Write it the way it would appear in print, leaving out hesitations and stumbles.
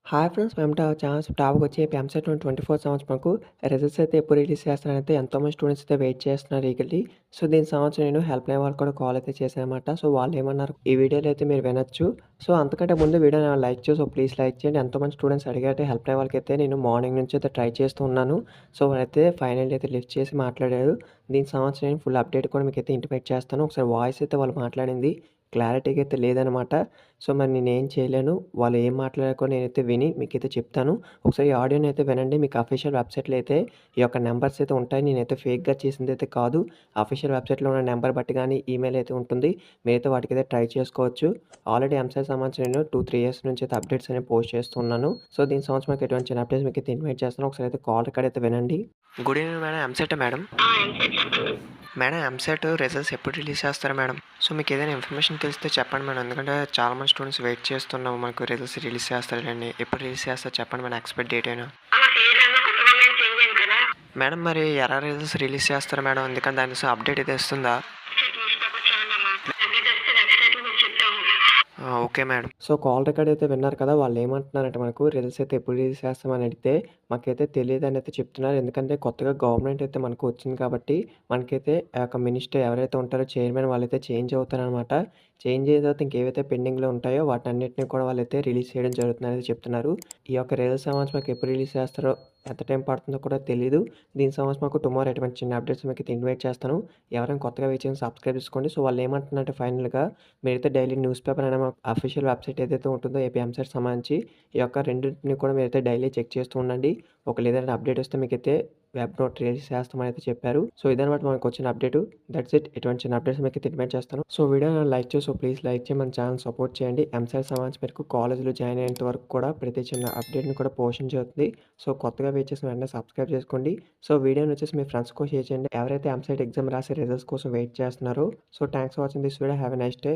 Hi friends! వెంట chance టాప్‌కొచ్చి EAMCET 24 సంవత్సరంకు results అయితే ఎప్పుడు రిలీజ్ చేస్తారనైతే ఎంతోమంది స్టూడెంట్స్ అయితే వెయిట్ చేస్తున్నారు ఈగర్‌లీ. సో, దీని సంవత్సరం నేను హెల్ప్‌లైన్ వాళ్ళకి కూడా కాల్ అయితే చేశాననమాట. సో, వాళ్ళేమన్నారు ఈ వీడియోలో అయితే మీరు వినొచ్చు. సో, అంతకంటే ముందు వీడియోని లైక్ చేసి ప్లీజ్ లైక్ చేయండి. ఎంతోమంది స్టూడెంట్స్ అడిగారు హెల్ప్‌లైన్ వాళ్ళకైతే నేను మార్నింగ్ నుంచి అయితే ట్రై చేస్తూ ఉన్నాను. సో, వాళ్ళైతే ఫైనల్లీ అయితే లిఫ్ట్ చేసి మాట్లాడారు. దీని సంవత్సరం నేను ఫుల్ అప్డేట్ కూడా మీకైతే ఇంటిమేట్ చేస్తాను. ఒకసారి వాయిస్ అయితే వాళ్ళు మాట్లాడింది క్లారిటీగా అయితే లేదనమాట. సో, మరి నేనేం చేయలేను. వాళ్ళు ఏం మాట్లాడారో కూడా నేనైతే విని మీకైతే చెప్తాను. ఒకసారి ఈ ఆడియోని అయితే వినండి. మీకు అఫీషియల్ వెబ్‌సైట్‌లో అయితే ఈ యొక్క నంబర్స్ అయితే ఉంటాయి. నేనైతే ఫేక్‌గా చేసిందైతే కాదు. అఫీషియల్ వెబ్‌సైట్‌లో ఉన్న నంబర్ బట్టి గాని, ఈమెయిల్ అయితే ఉంటుంది. మీరైతే వాటికైతే ట్రై చేసుకోవచ్చు. ఆల్రెడీ ఎంసెట్ సంబంధించి నేను 2, 3 ఇయర్స్ నుంచి అయితే అప్డేట్స్ అనేవి పోస్ట్ చేస్తున్నాను. సో, దీని సంవత్సరం మీకు ఎటువంటి చిన్న అప్డేట్స్ మీకైతే ఇన్వైట్ చేస్తాను. ఒకసారి అయితే కాల్ రికార్డ్ అయితే వినండి. Good evening madam. ఎంసెట్టా మేడం? మేడం ఎంసెట్ రిజల్ట్స్ ఎప్పుడు రిలీజ్ చేస్తారు మేడం? సో, మీకేదైనా ఇన్ఫర్మేషన్ తెలిస్తే చెప్పండి మేడం. ఎందుకంటే చాలామంది స్టూడెంట్స్ వెయిట్ చేస్తున్నాము. మనకు రిజల్ట్స్ రిలీజ్ చేస్తారండి. ఎప్పుడు రిలీజ్ చేస్తారో చెప్పండి మేడం ఎక్స్‌పెక్ట్ డేట్ అయినా. మేడం మరి ఎలా రిజల్ట్స్ రిలీజ్ చేస్తారు మేడం? ఎందుకంటే దాని అప్డేట్ అయితే వస్తుందా? Okay madam. So, call record అయితే విన్నారు కదా! వాళ్ళేమంటున్నారంటే మనకు రిజల్ట్స్ అయితే ఎప్పుడు రిలీజ్ చేస్తామని అడిగితే, మాకైతే తెలీదని అయితే చెప్తున్నారు. ఎందుకంటే కొత్తగా గవర్నమెంట్ అయితే మనకు వచ్చింది కాబట్టి, మనకైతే ఆ యొక్క మినిస్టర్ ఎవరైతే ఉంటారో చైర్మన్ వాళ్ళైతే చేంజ్ అవుతారనమాట. చేంజ్ అయిన తర్వాత ఇంకేవైతే పెండింగ్‌లో ఉంటాయో వాటన్నిటిని కూడా వాళ్ళైతే రిలీజ్ చేయడం జరుగుతుందనేది చెప్తున్నారు. ఈ యొక్క రిజల్ట్స్ సంబంధించి మాకు ఎప్పుడు రిలీజ్ చేస్తారో, ఎంత టైం పడుతుందో కూడా తెలీదు. దీని సంబంధించి మాకు టుమారో ఎటువంటి చిన్న అప్డేట్స్ మీకైతే ఇన్వైట్ చేస్తాను. ఎవరైనా కొత్తగా వెయిట్ చేయండి సబ్స్క్రైబ్ చేసుకోండి. సో, వాళ్ళేమంటున్నారంటే ఫైనల్‌గా మీరైతే డైలీ న్యూస్ పేపర్ అనే అఫీషియల్ వెబ్‌సైట్ ఏదైతే ఉంటుందో ఏపీ ఎంసెట్ సంబంధించి ఈ యొక్క రెండిటిని కూడా మీరైతే డైలీ చెక్ చేస్తూ ఉండండి. ఒకవేళ ఏదైనా అప్డేట్ వస్తే మీకైతే వెబ్ నోట్ రిలీజ్ చేస్తామని అయితే చెప్పారు. సో, ఇదనమాట మనకొచ్చిన అప్డేటు. That's it. ఇటువంటి చిన్న అప్డేట్స్ మీకైతే ఇన్వైట్ చేస్తాను. సో, వీడియోని లైక్ చేసి ప్లీజ్ లైక్ చేసి మన ఛానల్ సపోర్ట్ చేయండి. ఎంసెట్ సంబంధించి మీకు కాలేజ్‌లో జాయిన్ అయ్యేంత వరకు కూడా ప్రతి చిన్న అప్డేట్‌ని కూడా పోస్టింగ్ జరుగుతుంది. సో, కొత్తగా వెయిట్ చేసిన వెంటనే సబ్స్క్రైబ్ చేసుకోండి. సో, వీడియోని వచ్చేసి మీ ఫ్రెండ్స్ కూడా షేర్ చేయండి. ఎవరైతే ఎంసెట్ ఎగ్జామ్ రాసే రిజల్ట్స్ కోసం వెయిట్ చేస్తున్నారో. So, thanks for watching this video. Have a nice day.